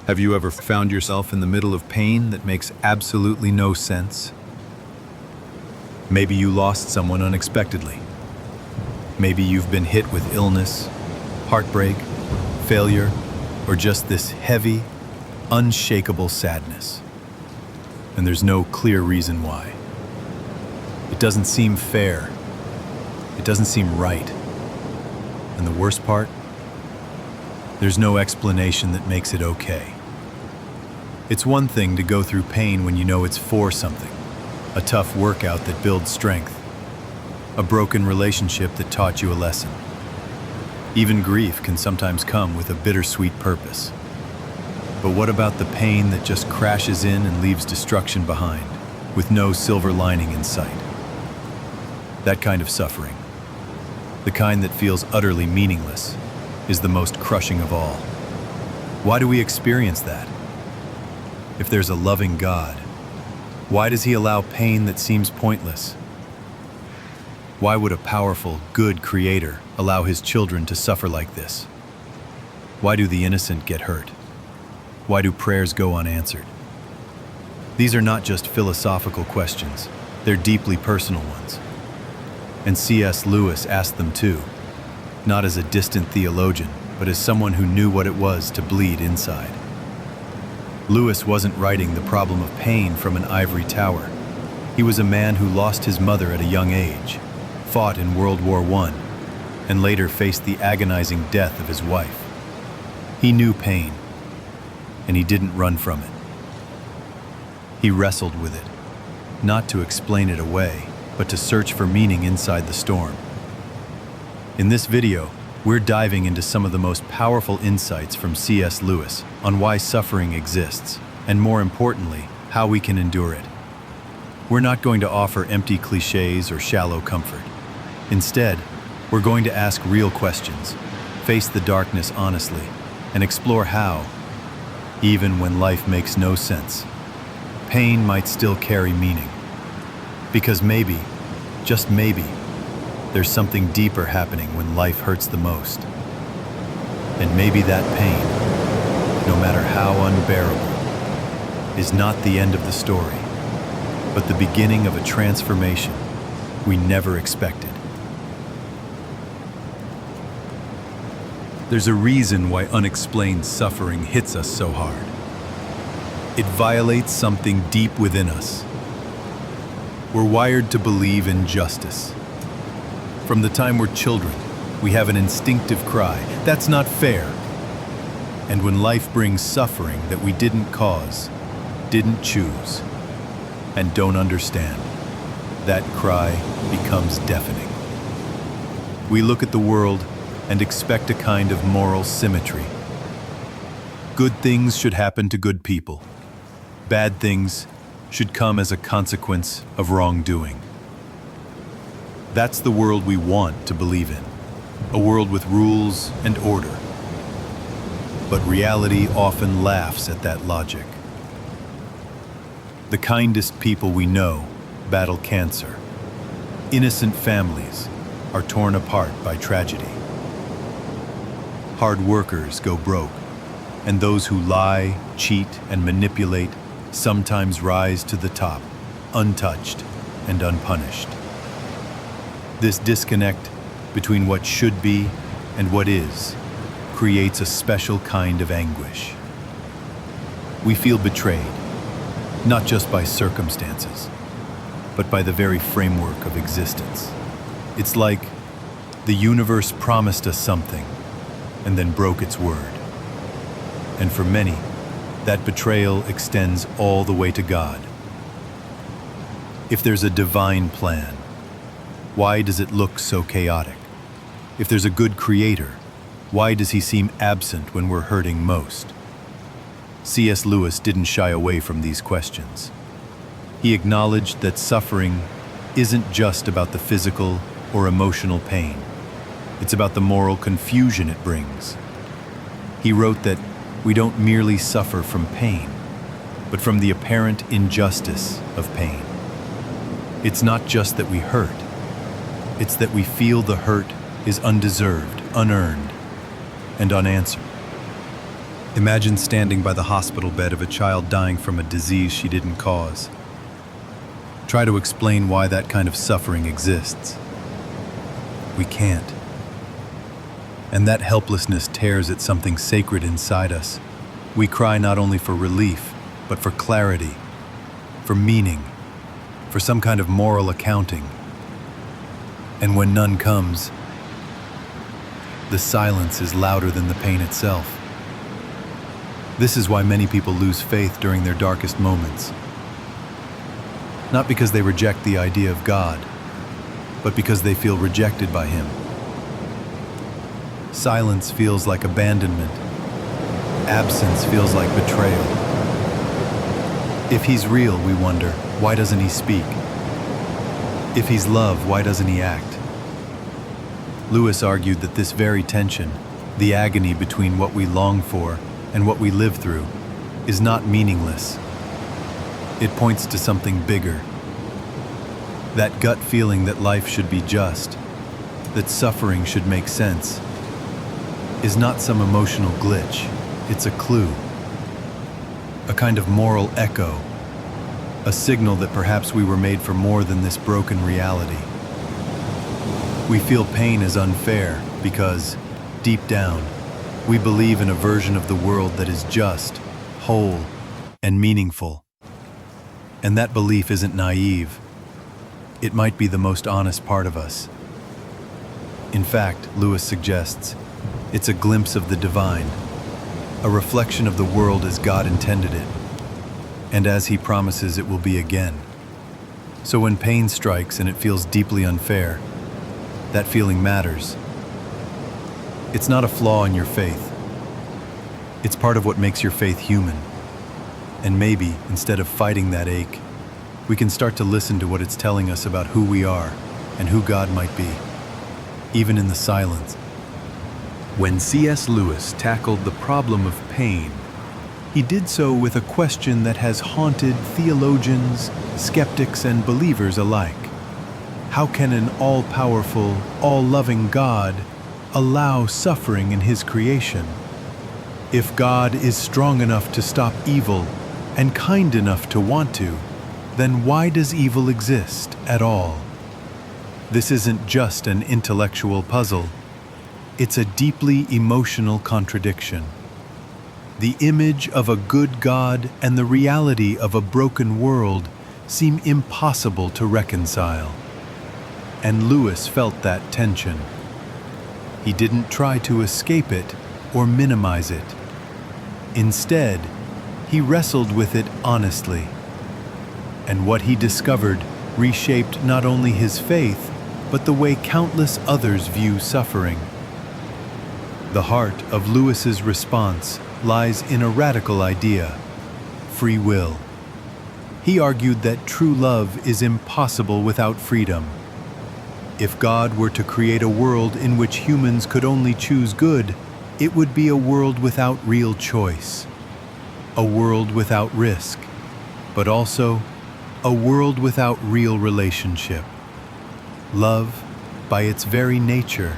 Have you ever found yourself in the middle of pain that makes absolutely no sense? Maybe you lost someone unexpectedly. Maybe you've been hit with illness, heartbreak, failure, or just this heavy, unshakable sadness. And there's no clear reason why. It doesn't seem fair. It doesn't seem right. And the worst part? There's no explanation that makes it okay. It's one thing to go through pain when you know it's for something. A tough workout that builds strength. A broken relationship that taught you a lesson. Even grief can sometimes come with a bittersweet purpose. But what about the pain that just crashes in and leaves destruction behind, with no silver lining in sight? That kind of suffering, the kind that feels utterly meaningless, is the most crushing of all. Why do we experience that? If there's a loving God, why does He allow pain that seems pointless? Why would a powerful, good Creator allow His children to suffer like this? Why do the innocent get hurt? Why do prayers go unanswered? These are not just philosophical questions, they're deeply personal ones. And C.S. Lewis asked them too, not as a distant theologian, but as someone who knew what it was to bleed inside. Lewis wasn't writing the problem of pain from an ivory tower. He was a man who lost his mother at a young age, fought in World War I, and later faced the agonizing death of his wife. He knew pain, and he didn't run from it. He wrestled with it, not to explain it away, but to search for meaning inside the storm. In this video, we're diving into some of the most powerful insights from C.S. Lewis on why suffering exists, and more importantly, how we can endure it. We're not going to offer empty cliches or shallow comfort. Instead, we're going to ask real questions, face the darkness honestly, and explore how, even when life makes no sense, pain might still carry meaning. Because maybe, just maybe, there's something deeper happening when life hurts the most. And maybe that pain, no matter how unbearable, is not the end of the story, but the beginning of a transformation we never expected. There's a reason why unexplained suffering hits us so hard. It violates something deep within us. We're wired to believe in justice. From the time we're children, we have an instinctive cry, "That's not fair." And when life brings suffering that we didn't cause, didn't choose, and don't understand, that cry becomes deafening. We look at the world and expect a kind of moral symmetry. Good things should happen to good people. Bad things should come as a consequence of wrongdoing. That's the world we want to believe in, a world with rules and order. But reality often laughs at that logic. The kindest people we know battle cancer. Innocent families are torn apart by tragedy. Hard workers go broke, and those who lie, cheat, and manipulate sometimes rise to the top, untouched and unpunished. This disconnect between what should be and what is creates a special kind of anguish. We feel betrayed, not just by circumstances, but by the very framework of existence. It's like the universe promised us something and then broke its word. And for many, that betrayal extends all the way to God. If there's a divine plan, why does it look so chaotic? If there's a good creator, why does he seem absent when we're hurting most? C.S. Lewis didn't shy away from these questions. He acknowledged that suffering isn't just about the physical or emotional pain. It's about the moral confusion it brings. He wrote that we don't merely suffer from pain, but from the apparent injustice of pain. It's not just that we hurt, it's that we feel the hurt is undeserved, unearned, and unanswered. Imagine standing by the hospital bed of a child dying from a disease she didn't cause. Try to explain why that kind of suffering exists. We can't. And that helplessness tears at something sacred inside us. We cry not only for relief, but for clarity, for meaning, for some kind of moral accounting. And when none comes, the silence is louder than the pain itself. This is why many people lose faith during their darkest moments. Not because they reject the idea of God, but because they feel rejected by Him. Silence feels like abandonment. Absence feels like betrayal. If He's real, we wonder, why doesn't He speak? If He's love, why doesn't He act? Lewis argued that this very tension, the agony between what we long for and what we live through, is not meaningless. It points to something bigger. That gut feeling that life should be just, that suffering should make sense, is not some emotional glitch. It's a clue, a kind of moral echo, a signal that perhaps we were made for more than this broken reality. We feel pain as unfair because, deep down, we believe in a version of the world that is just, whole, and meaningful. And that belief isn't naive. It might be the most honest part of us. In fact, Lewis suggests, it's a glimpse of the divine, a reflection of the world as God intended it, and as He promises it will be again. So when pain strikes and it feels deeply unfair, that feeling matters. It's not a flaw in your faith. It's part of what makes your faith human. And maybe, instead of fighting that ache, we can start to listen to what it's telling us about who we are and who God might be, even in the silence. When C.S. Lewis tackled the problem of pain, he did so with a question that has haunted theologians, skeptics, and believers alike. How can an all-powerful, all-loving God allow suffering in His creation? If God is strong enough to stop evil and kind enough to want to, then why does evil exist at all? This isn't just an intellectual puzzle. It's a deeply emotional contradiction. The image of a good God and the reality of a broken world seem impossible to reconcile. And Lewis felt that tension. He didn't try to escape it or minimize it. Instead, he wrestled with it honestly. And what he discovered reshaped not only his faith, but the way countless others view suffering. The heart of Lewis's response lies in a radical idea: free will. He argued that true love is impossible without freedom. If God were to create a world in which humans could only choose good, it would be a world without real choice, a world without risk, but also a world without real relationship. Love, by its very nature,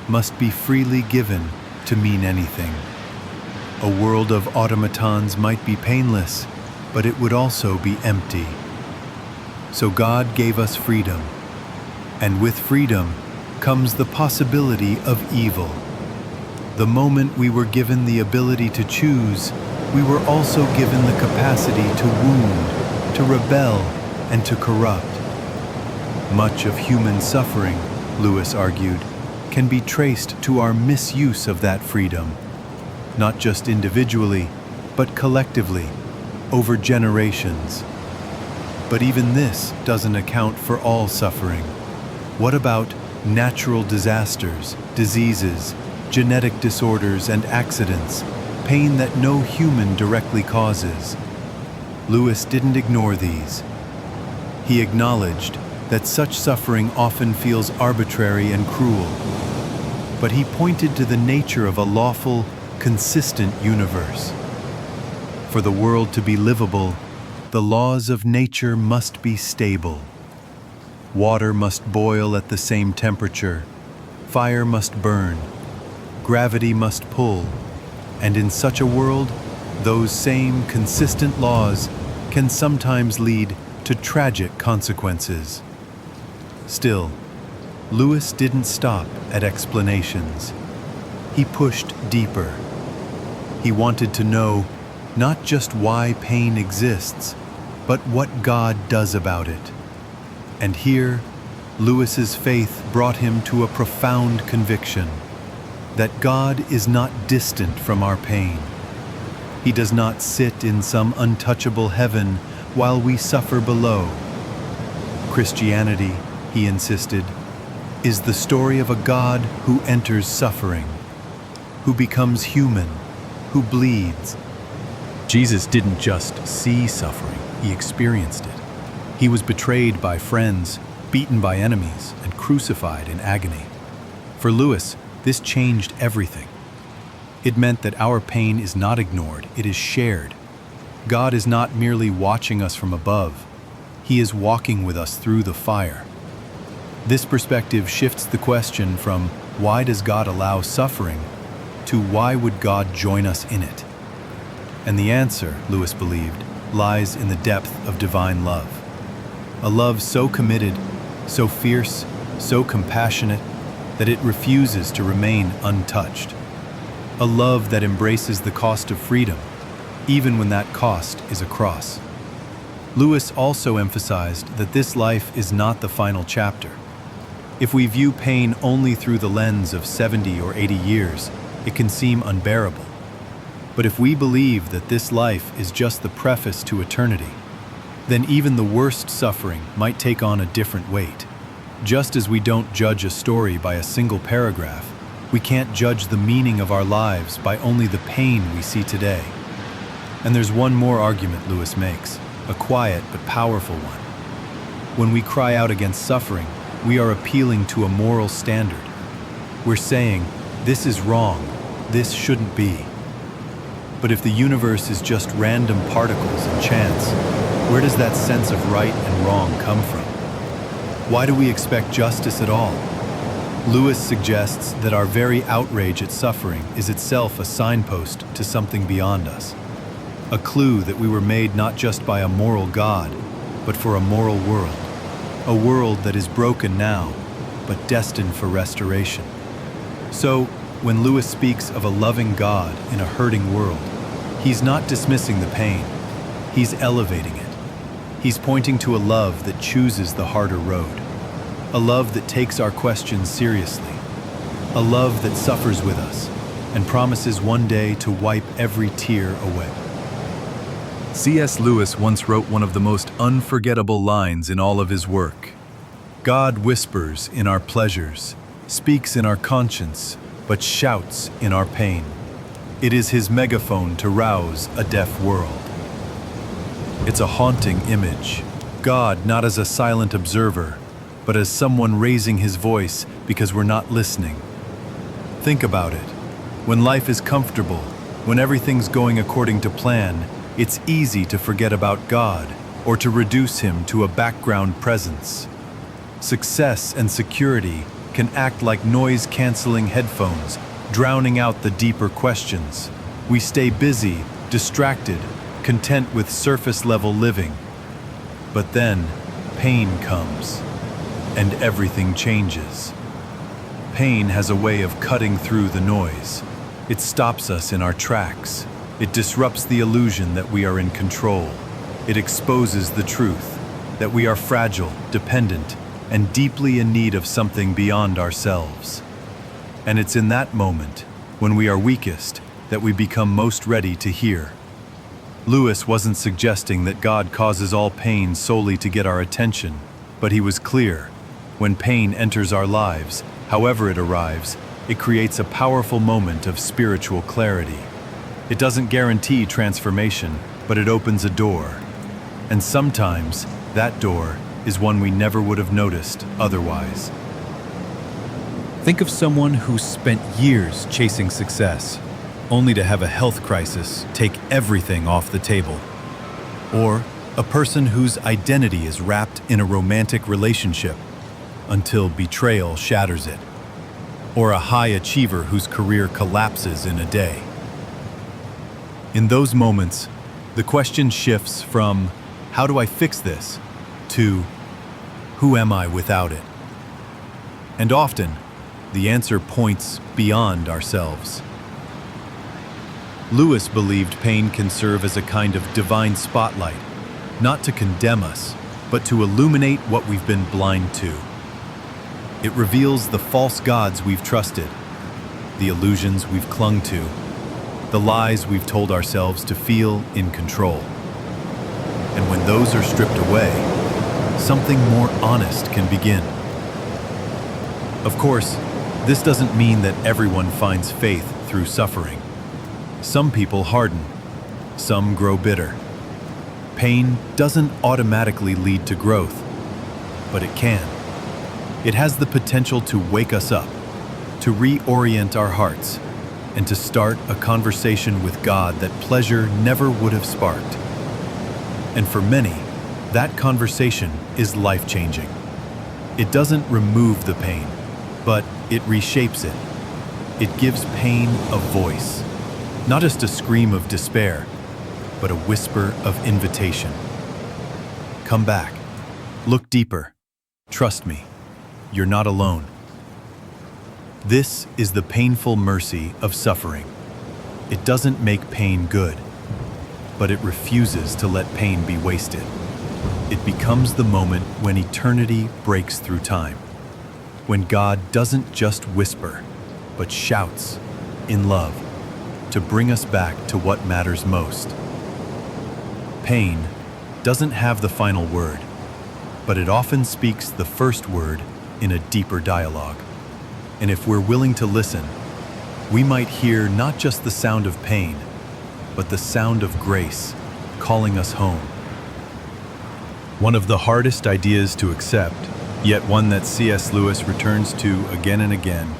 must be freely given to mean anything. A world of automatons might be painless, but it would also be empty. So God gave us freedom, and with freedom comes the possibility of evil. The moment we were given the ability to choose, we were also given the capacity to wound, to rebel, and to corrupt. Much of human suffering, Lewis argued, can be traced to our misuse of that freedom, not just individually, but collectively, over generations. But even this doesn't account for all suffering. What about natural disasters, diseases, genetic disorders, and accidents, pain that no human directly causes? Lewis didn't ignore these. He acknowledged that such suffering often feels arbitrary and cruel, but he pointed to the nature of a lawful, consistent universe. For the world to be livable, the laws of nature must be stable. Water must boil at the same temperature, fire must burn, gravity must pull, And in such a world, those same consistent laws can sometimes lead to tragic consequences. Still, Lewis didn't stop at explanations. He pushed deeper. He wanted to know not just why pain exists, but what God does about it. And here, Lewis's faith brought him to a profound conviction that God is not distant from our pain. He does not sit in some untouchable heaven while we suffer below. Christianity, he insisted, is the story of a God who enters suffering, who becomes human, who bleeds. Jesus didn't just see suffering, he experienced it. He was betrayed by friends, beaten by enemies, and crucified in agony. For Lewis, this changed everything. It meant that our pain is not ignored, it is shared. God is not merely watching us from above, he is walking with us through the fire. This perspective shifts the question from why does God allow suffering to why would God join us in it? And the answer, Lewis believed, lies in the depth of divine love. A love so committed, so fierce, so compassionate, that it refuses to remain untouched. A love that embraces the cost of freedom, even when that cost is a cross. Lewis also emphasized that this life is not the final chapter. If we view pain only through the lens of 70 or 80 years, it can seem unbearable. But if we believe that this life is just the preface to eternity, then even the worst suffering might take on a different weight. Just as we don't judge a story by a single paragraph, we can't judge the meaning of our lives by only the pain we see today. And there's one more argument Lewis makes, a quiet but powerful one. When we cry out against suffering, we are appealing to a moral standard. We're saying, this is wrong, this shouldn't be. But if the universe is just random particles and chance, where does that sense of right and wrong come from? Why do we expect justice at all? Lewis suggests that our very outrage at suffering is itself a signpost to something beyond us. A clue that we were made not just by a moral God, but for a moral world. A world that is broken now, but destined for restoration. So, when Lewis speaks of a loving God in a hurting world, he's not dismissing the pain, he's elevating it. He's pointing to a love that chooses the harder road. A love that takes our questions seriously. A love that suffers with us and promises one day to wipe every tear away. C.S. Lewis once wrote one of the most unforgettable lines in all of his work. God whispers in our pleasures, speaks in our conscience, but shouts in our pain. It is his megaphone to rouse a deaf world. It's a haunting image. God not as a silent observer, but as someone raising his voice because we're not listening. Think about it. When life is comfortable, when everything's going according to plan, it's easy to forget about God or to reduce him to a background presence. Success and security can act like noise-canceling headphones, drowning out the deeper questions. We stay busy, distracted, content with surface-level living. But then, pain comes, and everything changes. Pain has a way of cutting through the noise. It stops us in our tracks. It disrupts the illusion that we are in control. It exposes the truth, that we are fragile, dependent, and deeply in need of something beyond ourselves. And it's in that moment, when we are weakest, that we become most ready to hear. Lewis wasn't suggesting that God causes all pain solely to get our attention, but he was clear. When pain enters our lives, however it arrives, it creates a powerful moment of spiritual clarity. It doesn't guarantee transformation, but it opens a door. And sometimes, that door is one we never would have noticed otherwise. Think of someone who spent years chasing success, only to have a health crisis take everything off the table. Or a person whose identity is wrapped in a romantic relationship until betrayal shatters it. Or a high achiever whose career collapses in a day. In those moments, the question shifts from, how do I fix this, to, who am I without it? And often, the answer points beyond ourselves. Lewis believed pain can serve as a kind of divine spotlight, not to condemn us, but to illuminate what we've been blind to. It reveals the false gods we've trusted, the illusions we've clung to, the lies we've told ourselves to feel in control. And when those are stripped away, something more honest can begin. Of course, this doesn't mean that everyone finds faith through suffering. Some people harden, some grow bitter. Pain doesn't automatically lead to growth, but it can. It has the potential to wake us up, to reorient our hearts, and to start a conversation with God that pleasure never would have sparked. And for many, that conversation is life-changing. It doesn't remove the pain, but it reshapes it. It gives pain a voice, not just a scream of despair, but a whisper of invitation. Come back. Look deeper. Trust me. You're not alone. This is the painful mercy of suffering. It doesn't make pain good, but it refuses to let pain be wasted. It becomes the moment when eternity breaks through time, when God doesn't just whisper, but shouts in love to bring us back to what matters most. Pain doesn't have the final word, but it often speaks the first word in a deeper dialogue. And if we're willing to listen, we might hear not just the sound of pain, but the sound of grace calling us home. One of the hardest ideas to accept, yet one that C.S. Lewis returns to again and again,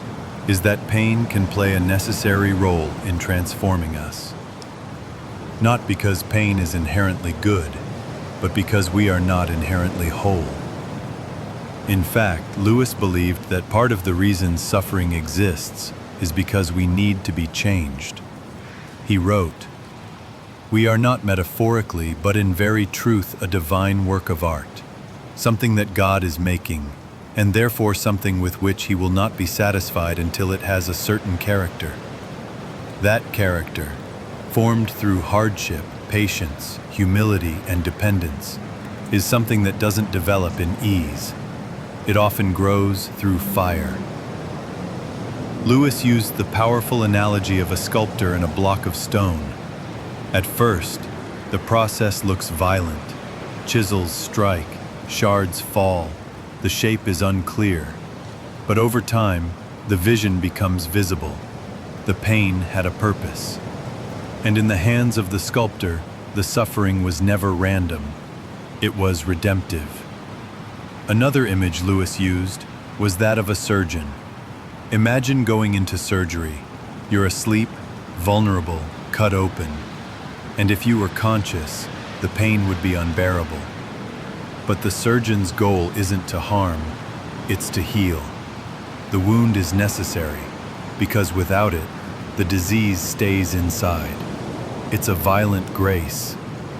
is that pain can play a necessary role in transforming us. Not because pain is inherently good, but because we are not inherently whole. In fact, Lewis believed that part of the reason suffering exists is because we need to be changed. He wrote, "We are not metaphorically, but in very truth, a divine work of art, something that God is making, and therefore something with which he will not be satisfied until it has a certain character. That character, formed through hardship, patience, humility, and dependence, is something that doesn't develop in ease. It often grows through fire." Lewis used the powerful analogy of a sculptor and a block of stone. At first, the process looks violent. Chisels strike, shards fall, the shape is unclear. But over time, the vision becomes visible. The pain had a purpose. And in the hands of the sculptor, the suffering was never random. It was redemptive. Another image Lewis used was that of a surgeon. Imagine going into surgery. You're asleep, vulnerable, cut open. And if you were conscious, the pain would be unbearable. But the surgeon's goal isn't to harm, it's to heal. The wound is necessary, because without it, the disease stays inside. It's a violent grace,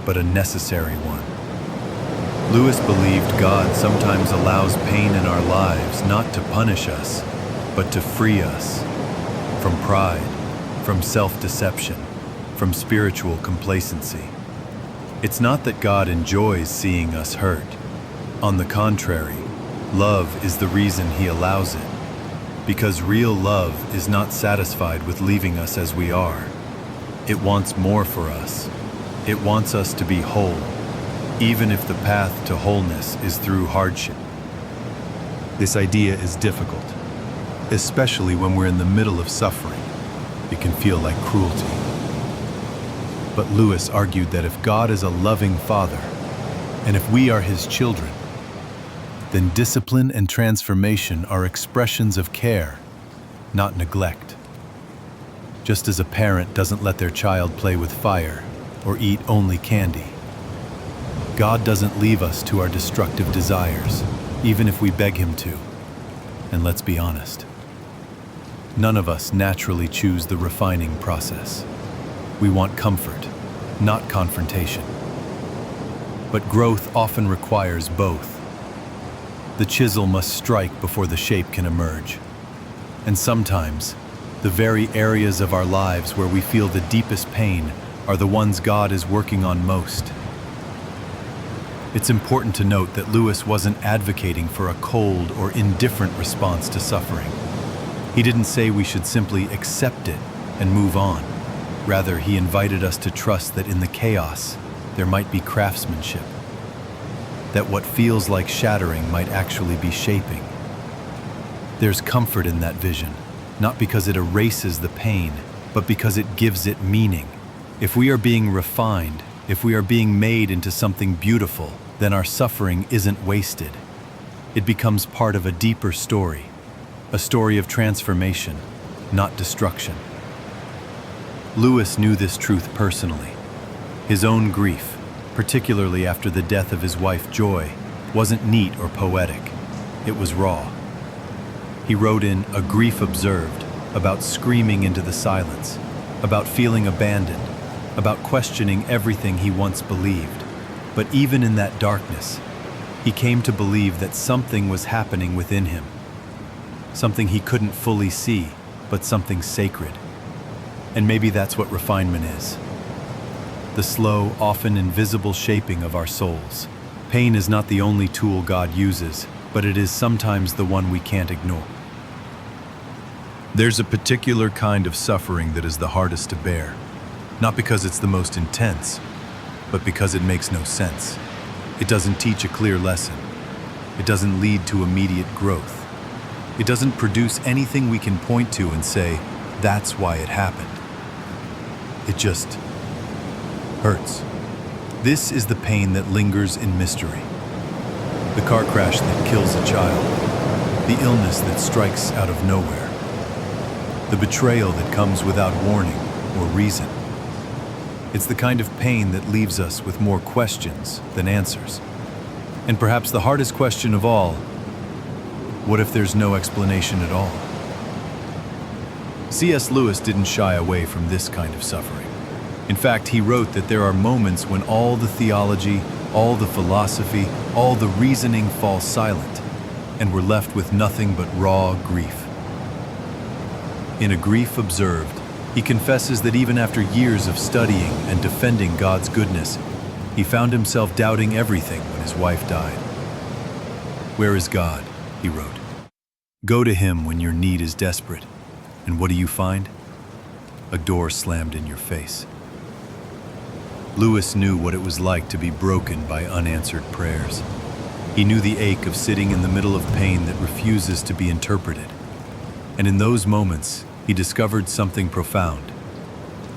but a necessary one. Lewis believed God sometimes allows pain in our lives not to punish us, but to free us from pride, from self-deception, from spiritual complacency. It's not that God enjoys seeing us hurt. On the contrary, love is the reason he allows it, because real love is not satisfied with leaving us as we are. It wants more for us. It wants us to be whole, even if the path to wholeness is through hardship. This idea is difficult, especially when we're in the middle of suffering. It can feel like cruelty. But Lewis argued that if God is a loving Father, and if we are his children, then discipline and transformation are expressions of care, not neglect. Just as a parent doesn't let their child play with fire or eat only candy, God doesn't leave us to our destructive desires, even if we beg him to. And let's be honest, none of us naturally choose the refining process. We want comfort, not confrontation. But growth often requires both. The chisel must strike before the shape can emerge. And sometimes, the very areas of our lives where we feel the deepest pain are the ones God is working on most. It's important to note that Lewis wasn't advocating for a cold or indifferent response to suffering. He didn't say we should simply accept it and move on. Rather, he invited us to trust that in the chaos, there might be craftsmanship. That what feels like shattering might actually be shaping. There's comfort in that vision, not because it erases the pain, but because it gives it meaning. If we are being refined, if we are being made into something beautiful, then our suffering isn't wasted. It becomes part of a deeper story, a story of transformation, not destruction. Lewis knew this truth personally. His own grief, particularly after the death of his wife Joy, wasn't neat or poetic. It was raw. He wrote in A Grief Observed about screaming into the silence, about feeling abandoned, about questioning everything he once believed. But even in that darkness, he came to believe that something was happening within him. Something he couldn't fully see, but something sacred. And maybe that's what refinement is. The slow, often invisible shaping of our souls. Pain is not the only tool God uses, but it is sometimes the one we can't ignore. There's a particular kind of suffering that is the hardest to bear, not because it's the most intense, but because it makes no sense. It doesn't teach a clear lesson. It doesn't lead to immediate growth. It doesn't produce anything we can point to and say, that's why it happened. It just hurts. This is the pain that lingers in mystery. The car crash that kills a child. The illness that strikes out of nowhere. The betrayal that comes without warning or reason. It's the kind of pain that leaves us with more questions than answers. And perhaps the hardest question of all, what if there's no explanation at all? C.S. Lewis didn't shy away from this kind of suffering. In fact, he wrote that there are moments when all the theology, all the philosophy, all the reasoning falls silent, and we're left with nothing but raw grief. In A Grief Observed, he confesses that even after years of studying and defending God's goodness, he found himself doubting everything when his wife died. Where is God? He wrote. Go to him when your need is desperate. And what do you find? A door slammed in your face. Lewis knew what it was like to be broken by unanswered prayers. He knew the ache of sitting in the middle of pain that refuses to be interpreted. And in those moments, he discovered something profound.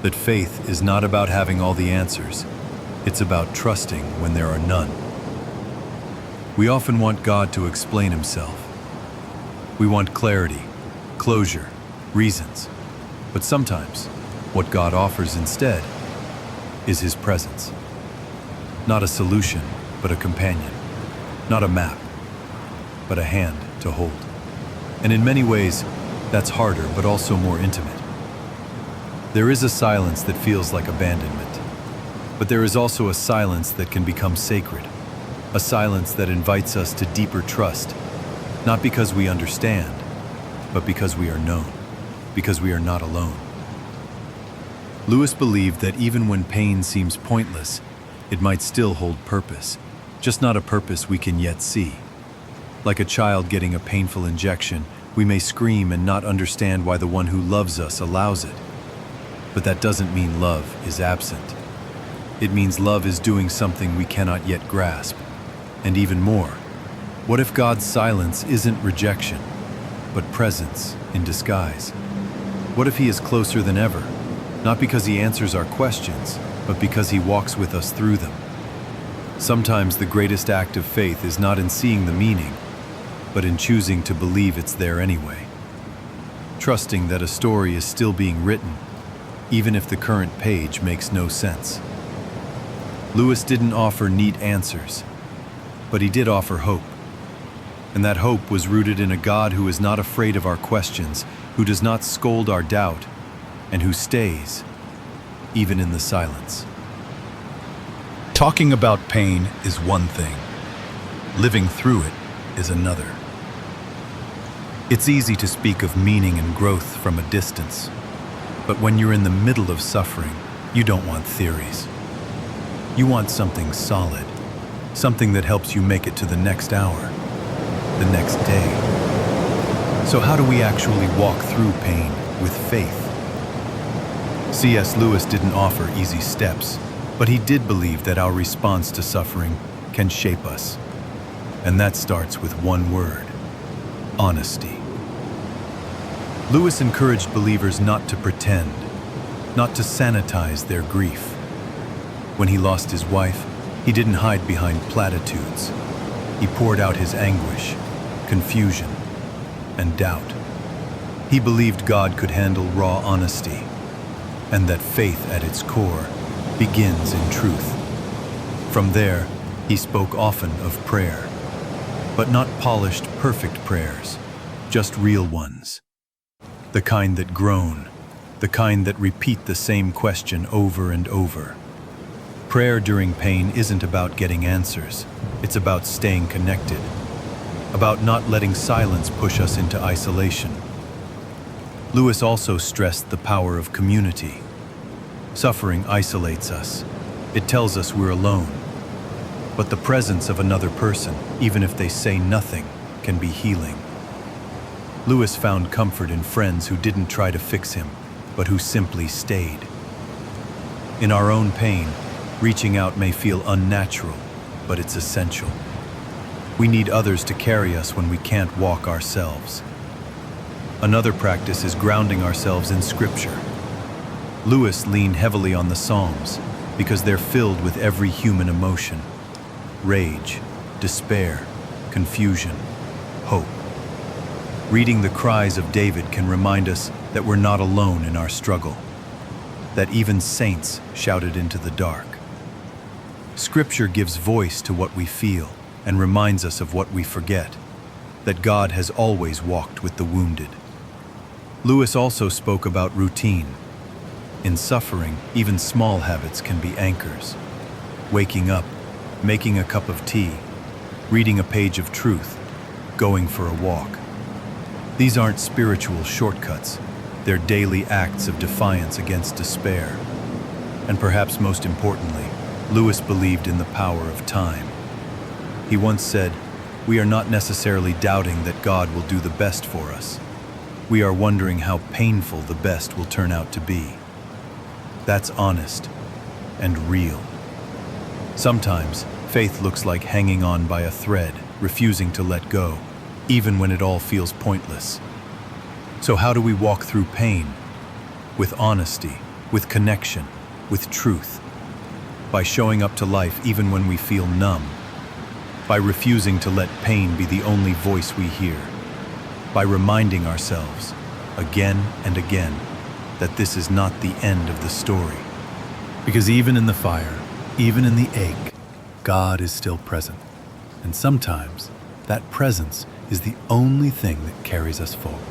That faith is not about having all the answers. It's about trusting when there are none. We often want God to explain himself. We want clarity, closure, reasons. But sometimes, what God offers instead is his presence. Not a solution, but a companion. Not a map, but a hand to hold. And in many ways, that's harder, but also more intimate. There is a silence that feels like abandonment, but there is also a silence that can become sacred, a silence that invites us to deeper trust, not because we understand, but because we are known, because we are not alone. Lewis believed that even when pain seems pointless, it might still hold purpose, just not a purpose we can yet see. Like a child getting a painful injection, we may scream and not understand why the one who loves us allows it. But that doesn't mean love is absent. It means love is doing something we cannot yet grasp. And even more, what if God's silence isn't rejection, but presence in disguise? What if he is closer than ever, not because he answers our questions, but because he walks with us through them? Sometimes the greatest act of faith is not in seeing the meaning, but in choosing to believe it's there anyway. Trusting that a story is still being written, even if the current page makes no sense. Lewis didn't offer neat answers, but he did offer hope. And that hope was rooted in a God who is not afraid of our questions, who does not scold our doubt, and who stays, even in the silence. Talking about pain is one thing. Living through it is another. It's easy to speak of meaning and growth from a distance, but when you're in the middle of suffering, you don't want theories. You want something solid, something that helps you make it to the next hour, the next day. So how do we actually walk through pain with faith? C.S. Lewis didn't offer easy steps, but he did believe that our response to suffering can shape us. And that starts with one word: honesty. Lewis encouraged believers not to pretend, not to sanitize their grief. When he lost his wife, he didn't hide behind platitudes. He poured out his anguish, confusion, and doubt. He believed God could handle raw honesty, and that faith at its core begins in truth. From there, he spoke often of prayer, but not polished, perfect prayers, just real ones. The kind that groan, the kind that repeat the same question over and over. Prayer during pain isn't about getting answers, it's about staying connected, about not letting silence push us into isolation. Lewis also stressed the power of community. Suffering isolates us. It tells us we're alone. But the presence of another person, even if they say nothing, can be healing. Lewis found comfort in friends who didn't try to fix him, but who simply stayed. In our own pain, reaching out may feel unnatural, but it's essential. We need others to carry us when we can't walk ourselves. Another practice is grounding ourselves in Scripture. Lewis leaned heavily on the Psalms because they're filled with every human emotion: rage, despair, confusion, hope. Reading the cries of David can remind us that we're not alone in our struggle, that even saints shouted into the dark. Scripture gives voice to what we feel and reminds us of what we forget, that God has always walked with the wounded. Lewis also spoke about routine. In suffering, even small habits can be anchors. Waking up, making a cup of tea, reading a page of truth, going for a walk. These aren't spiritual shortcuts. They're daily acts of defiance against despair. And perhaps most importantly, Lewis believed in the power of time. He once said, "We are not necessarily doubting that God will do the best for us. We are wondering how painful the best will turn out to be." That's honest and real. Sometimes, faith looks like hanging on by a thread, refusing to let go, even when it all feels pointless. So how do we walk through pain? With honesty, with connection, with truth. By showing up to life even when we feel numb. By refusing to let pain be the only voice we hear. By reminding ourselves, again and again, that this is not the end of the story. Because even in the fire, even in the ache, God is still present. And sometimes that presence is the only thing that carries us forward.